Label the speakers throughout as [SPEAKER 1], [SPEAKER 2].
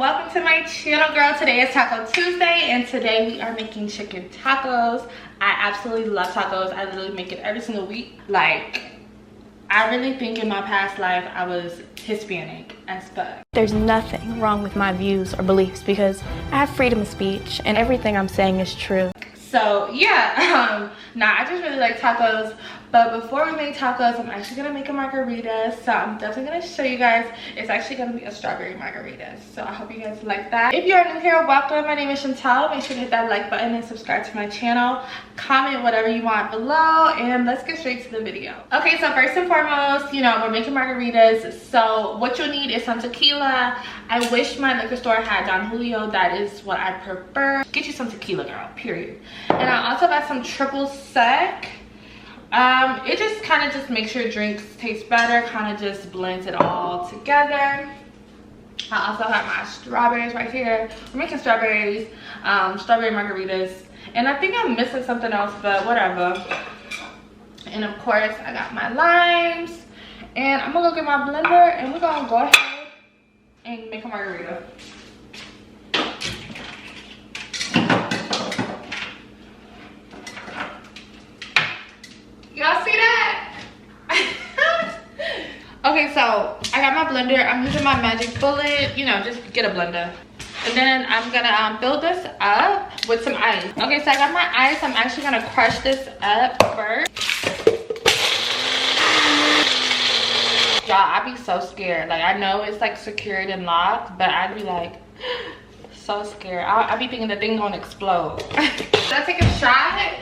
[SPEAKER 1] welcome to my channel, girl. Today is Taco Tuesday and today we are making chicken tacos. I absolutely love tacos. I literally make it every single week. Like, I really think in my past life I was Hispanic as fuck.
[SPEAKER 2] There's nothing wrong with my views or beliefs because I have freedom of speech and everything I'm saying is true.
[SPEAKER 1] So yeah, I just really like tacos. But before we make tacos, I'm actually gonna make a margarita. So I'm definitely gonna show you guys. It's actually gonna be a strawberry margarita. So I hope you guys like that. If you're new here, welcome. My name is Shuntell. Make sure to hit that like button and subscribe to my channel. Comment whatever you want below and let's get straight to the video. Okay, so first and foremost, you know, we're making margaritas. So what you'll need is some tequila. I wish my liquor store had Don Julio. That is what I prefer. Get you some tequila, girl, period. And I also got some triple sec. It just kind of just makes your drinks taste better, kind of just blends it all together. I also have my strawberries right here. We're making strawberries, strawberry margaritas, and I think I'm missing something else, but whatever. And of course I got my limes, and I'm gonna go get my blender and we're gonna go ahead and make a margarita. Y'all see that? Okay, so I got my blender. I'm using my magic bullet, you know, just get a blender. And then I'm gonna build this up with some ice. Okay, so I got my ice. I'm actually gonna crush this up first. Y'all, I'd be so scared. Like, I know it's like secured and locked, but I'd be like so scared. I'd be thinking the thing gonna explode. Should I take a shot?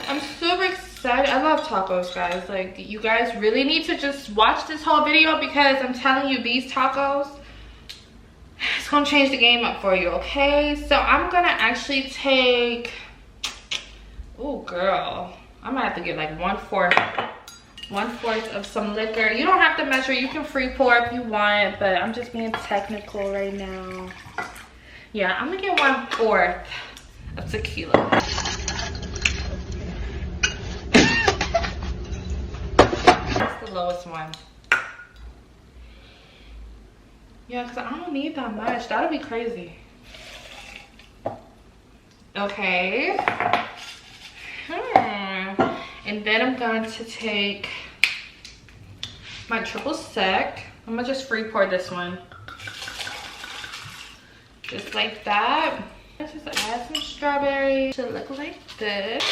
[SPEAKER 1] I'm super excited. I love tacos, guys. Like, you guys really need to just watch this whole video because I'm telling you, these tacos, it's gonna change the game up for you, okay? So I'm gonna actually take, oh girl, I'm gonna have to get like 1/4 of some liquor. You don't have to measure, you can free pour if you want, but I'm just being technical right now. Yeah, I'm gonna get 1/4 of tequila. That's the lowest one. Yeah, because I don't need that much. That'll be crazy. Okay. And then I'm going to take my triple sec. I'm gonna just free pour this one. Just like that. Let's just add some strawberry. Should look like this.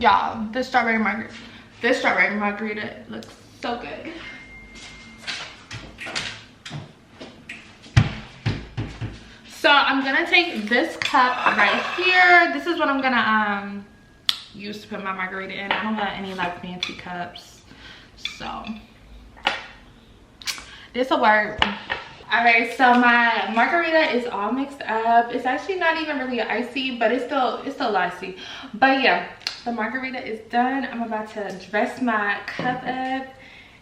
[SPEAKER 1] Y'all, this strawberry margarita looks so good. So I'm gonna take this cup right here. This is what I'm gonna use to put my margarita in. I don't got any like fancy cups, so this will work. All right, so my margarita is all mixed up. It's actually not even really icy, but it's still icy. But yeah, the margarita is done. I'm about to dress my cup up.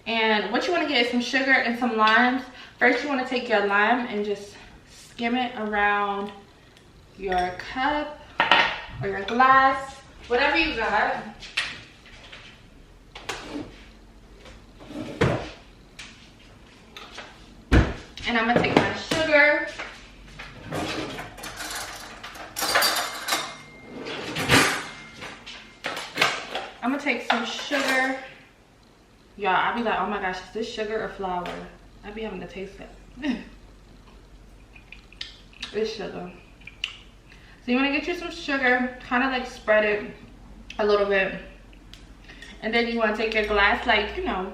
[SPEAKER 1] And what you want to get is some sugar and some limes. First, you want to take your lime and just skim it around your cup or your glass, whatever you got. And I'm gonna take my sugar. I'm gonna take some sugar. Y'all, I'll be like, oh my gosh, is this sugar or flour? I'll be having to taste it. It's sugar. So you wanna get you some sugar, kind of like spread it a little bit. And then you wanna take your glass, like, you know,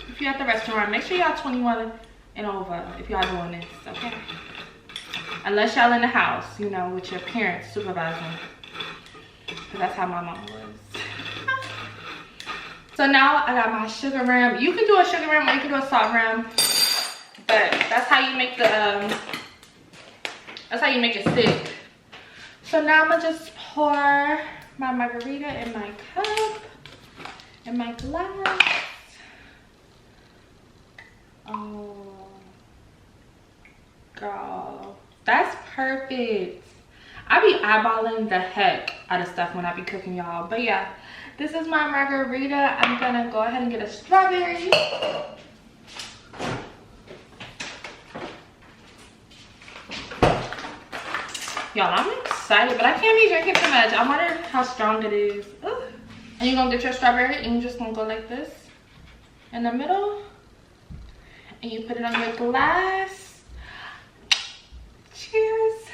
[SPEAKER 1] if you're at the restaurant, make sure y'all 21 and over if y'all doing this, okay? Unless y'all in the house, you know, with your parents supervising. Because that's how my mom was. So now I got my sugar rim. You can do a sugar rim or you can do a salt rim. But that's how you make the, that's how you make it stick. So now I'm gonna just pour my margarita in my cup, in my glass. Oh, girl, that's perfect. I be eyeballing the heck out of stuff when I be cooking, y'all. But yeah, this is my margarita. I'm gonna go ahead and get a strawberry. Y'all, I'm excited, but I can't be drinking too much. I wonder how strong it is. Ooh. And you're gonna get your strawberry and you're just gonna go like this in the middle. And you put it on your glass. Cheers.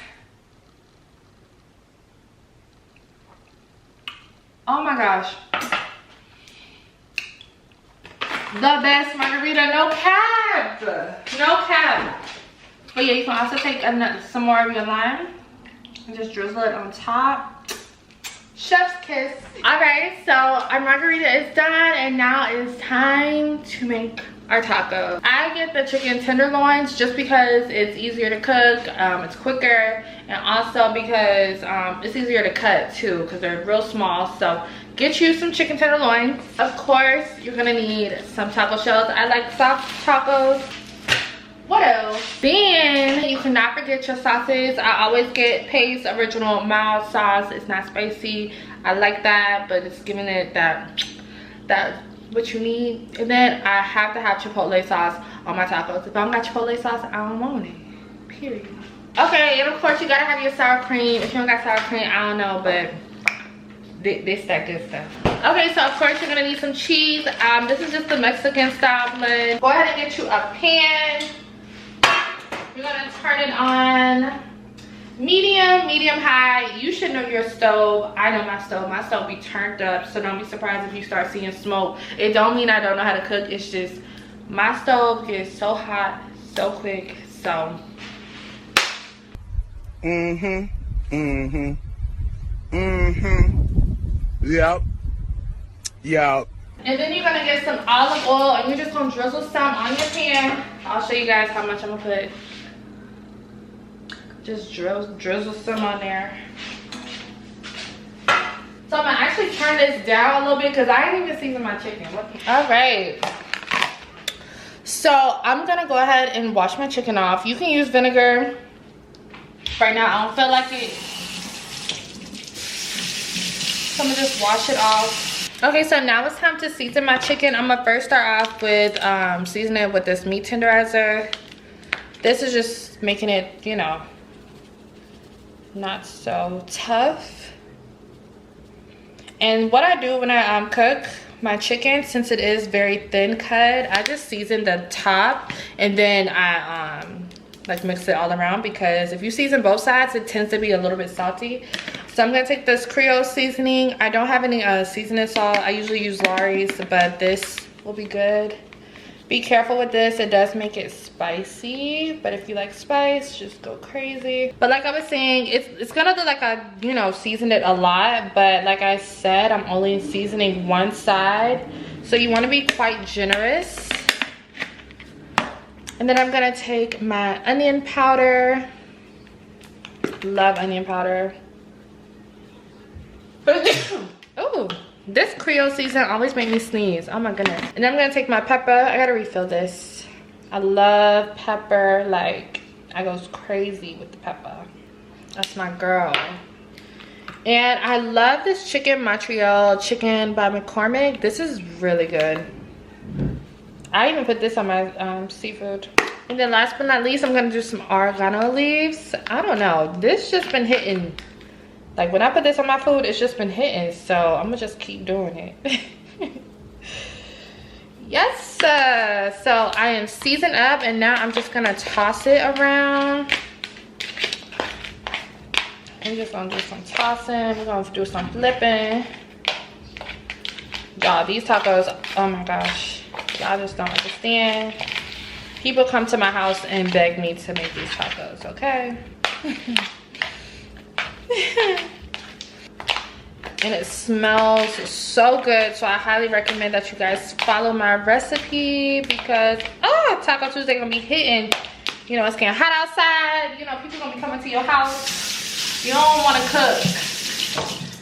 [SPEAKER 1] Oh my gosh. The best margarita, no cap. No cap. But yeah, you can also take some more of your lime and just drizzle it on top. Chef's kiss. Alright, so our margarita is done and now it's time to make our tacos. I get the chicken tenderloins just because it's easier to cook, it's quicker, and also because it's easier to cut too because they're real small. So get you some chicken tenderloins. Of course, you're gonna need some taco shells. I like soft tacos. What else? Then you cannot forget your sauces. I always get Pace original mild sauce. It's not spicy. I like that, but it's giving it that what you need. And then I have to have chipotle sauce on my tacos. If I don't got chipotle sauce, I don't want it. Period. Okay, and of course you gotta have your sour cream. If you don't got sour cream, I don't know, but this that good stuff. Okay, so of course you're gonna need some cheese. This is just the Mexican style blend. Go ahead and get you a pan. You're gonna turn it on medium high. You should know your stove. I know my stove. My stove be turned up, so don't be surprised if you start seeing smoke. It don't mean I don't know how to cook. It's just my stove gets so hot so quick. So
[SPEAKER 3] Yep.
[SPEAKER 1] and then you're gonna get some olive oil and you're just gonna drizzle some on your pan. I'll show you guys how much I'm gonna put. Just drizzle some on there. So I'm gonna actually turn this down a little bit because I ain't even seasoned my chicken. All right. So I'm gonna go ahead and wash my chicken off. You can use vinegar. Right now I don't feel like it. So I'm gonna just wash it off. Okay, so now it's time to season my chicken. I'm gonna first start off with seasoning it with this meat tenderizer. This is just making it, you know, not so tough. And what I do when I cook my chicken, since it is very thin cut, I just season the top and then I like mix it all around, because if you season both sides it tends to be a little bit salty. So I'm gonna take this Creole seasoning. I don't have any seasoning salt. I usually use Lawry's, but this will be good. Be careful with this, it does make it spicy, but if you like spice, just go crazy. But like I was saying, it's gonna look like I, you know, seasoned it a lot, but like I said, I'm only seasoning one side, so you want to be quite generous. And then I'm gonna take my onion powder. Love onion powder. Oh, this Creole season always make me sneeze. Oh my goodness. And then I'm gonna take my pepper. I gotta refill this. I love pepper. Like, I goes crazy with the pepper. That's my girl. And I love this chicken Montreal chicken by McCormick. This is really good. I even put this on my seafood. And then last but not least, I'm gonna do some oregano leaves. I don't know, this just been hitting. Like when I put this on my food, it's just been hitting. So I'm gonna just keep doing it. Yes, so I am seasoned up and now I'm just gonna toss it around. I'm just gonna do some tossing, we're gonna do some flipping. Y'all, these tacos, oh my gosh, y'all just don't understand. People come to my house and beg me to make these tacos, okay? And it smells so good, so I highly recommend that you guys follow my recipe, because Taco Tuesday gonna be hitting. You know, it's getting hot outside, you know, people gonna be coming to your house. You don't want to cook,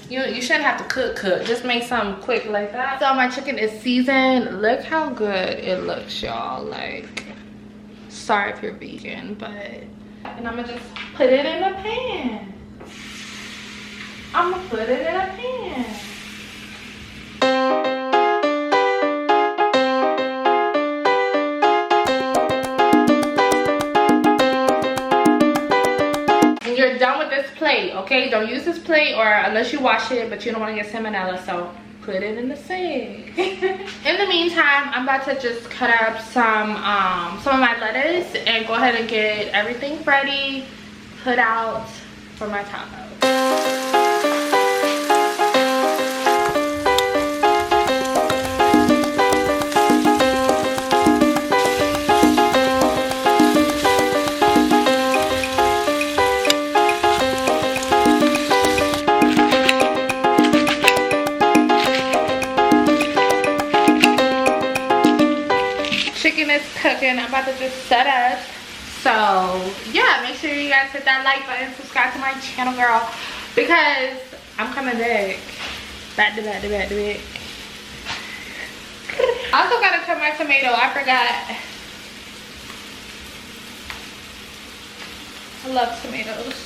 [SPEAKER 1] you shouldn't have to cook, just make something quick like that. So my chicken is seasoned. Look how good it looks, y'all. Like, sorry if you're vegan, but, and I'm gonna just put it in a pan. I'm gonna put it in a pan. When you're done with this plate, plate, okay? Don't use this plate, or unless you wash it, but you don't want to get salmonella, so put it in the sink. In the meantime, I'm about to just cut up some of my lettuce and go ahead and get everything ready, put out for my tacos. Chicken is cooking. I'm about to just set up. So yeah, make sure you guys hit that like button, subscribe to my channel, girl, because I'm coming back. Back to back. I also gotta cut my tomato. I forgot. I love tomatoes.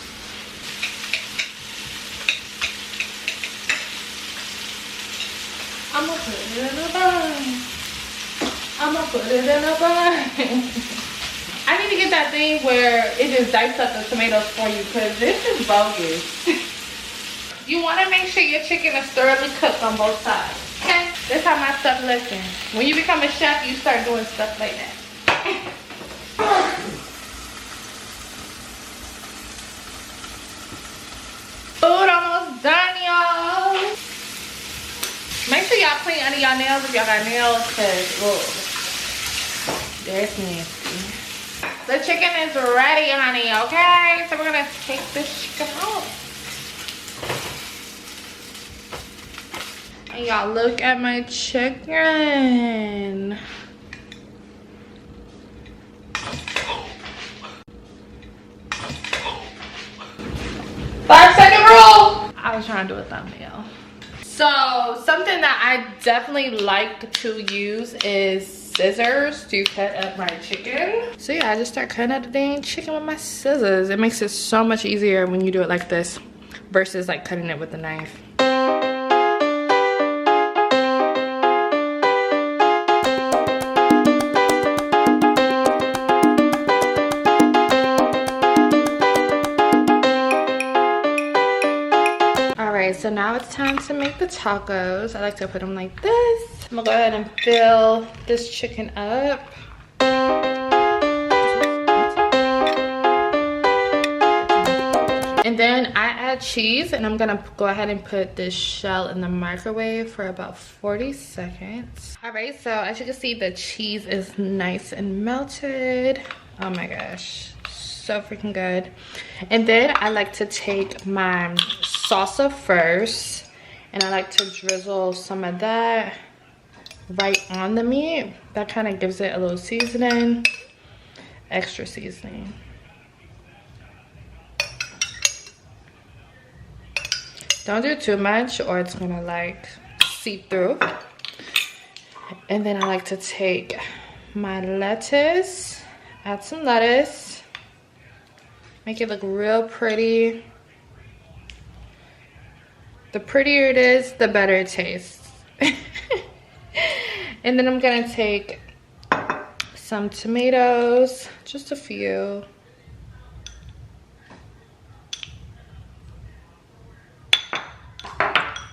[SPEAKER 1] I'ma put it in a bun. I'ma put it in a bun. I need to get that thing where it just dices up the tomatoes for you, because this is bogus. You want to make sure your chicken is thoroughly cooked on both sides, okay? That's how my stuff listens. When you become a chef, you start doing stuff like that. Food almost done, y'all. Make sure y'all clean under y'all nails if y'all got nails, because that's nasty. The chicken is ready, honey, okay? So we're gonna take this chicken out. And y'all look at my chicken. 5-second rule. I was trying to do a thumbnail. So something that I definitely like to use is scissors to cut up my chicken. So yeah, I just start cutting up the dang chicken with my scissors. It makes it so much easier when you do it like this versus like cutting it with a knife. Alright, so now it's time to make the tacos. I like to put them like this. I'm gonna go ahead and fill this chicken up. And then I add cheese, and I'm gonna go ahead and put this shell in the microwave for about 40 seconds. All right, so as you can see, the cheese is nice and melted. Oh my gosh, so freaking good. And then I like to take my salsa first, and I like to drizzle some of that right on the meat. That kind of gives it a little seasoning, extra seasoning. Don't do too much or it's gonna like seep through. And then I like to take my lettuce, add some lettuce, make it look real pretty. The prettier it is, the better it tastes. And then I'm gonna take some tomatoes, just a few.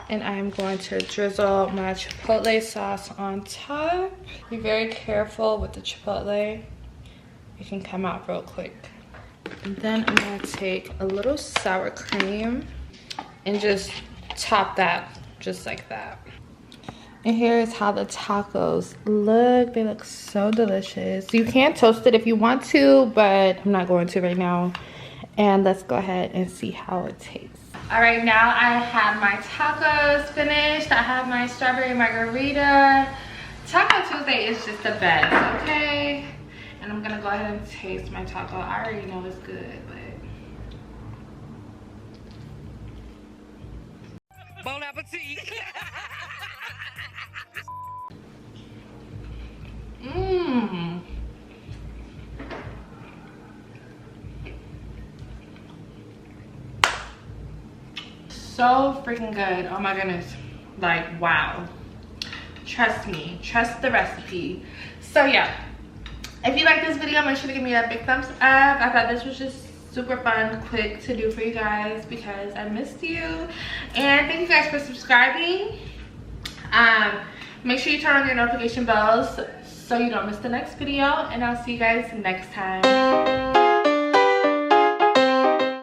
[SPEAKER 1] And I'm going to drizzle my chipotle sauce on top. Be very careful with the chipotle. It can come out real quick. And then I'm gonna take a little sour cream and just top that just like that. And here is how the tacos look. They look so delicious. You can toast it if you want to, but I'm not going to right now. And let's go ahead and see how it tastes. All right, now I have my tacos finished. I have my strawberry margarita. Taco Tuesday is just the best, okay? And I'm gonna go ahead and taste my taco. I already know it's good, but. Bon appetit. Mmm. So freaking good. Oh my goodness. Like, wow. Trust me. Trust the recipe. So yeah, if you like this video, make sure to give me a big thumbs up. I thought this was just super fun, quick to do for you guys because I missed you. And thank you guys for subscribing. Make sure you turn on your notification bells so you don't miss the next video, and I'll see you guys next time.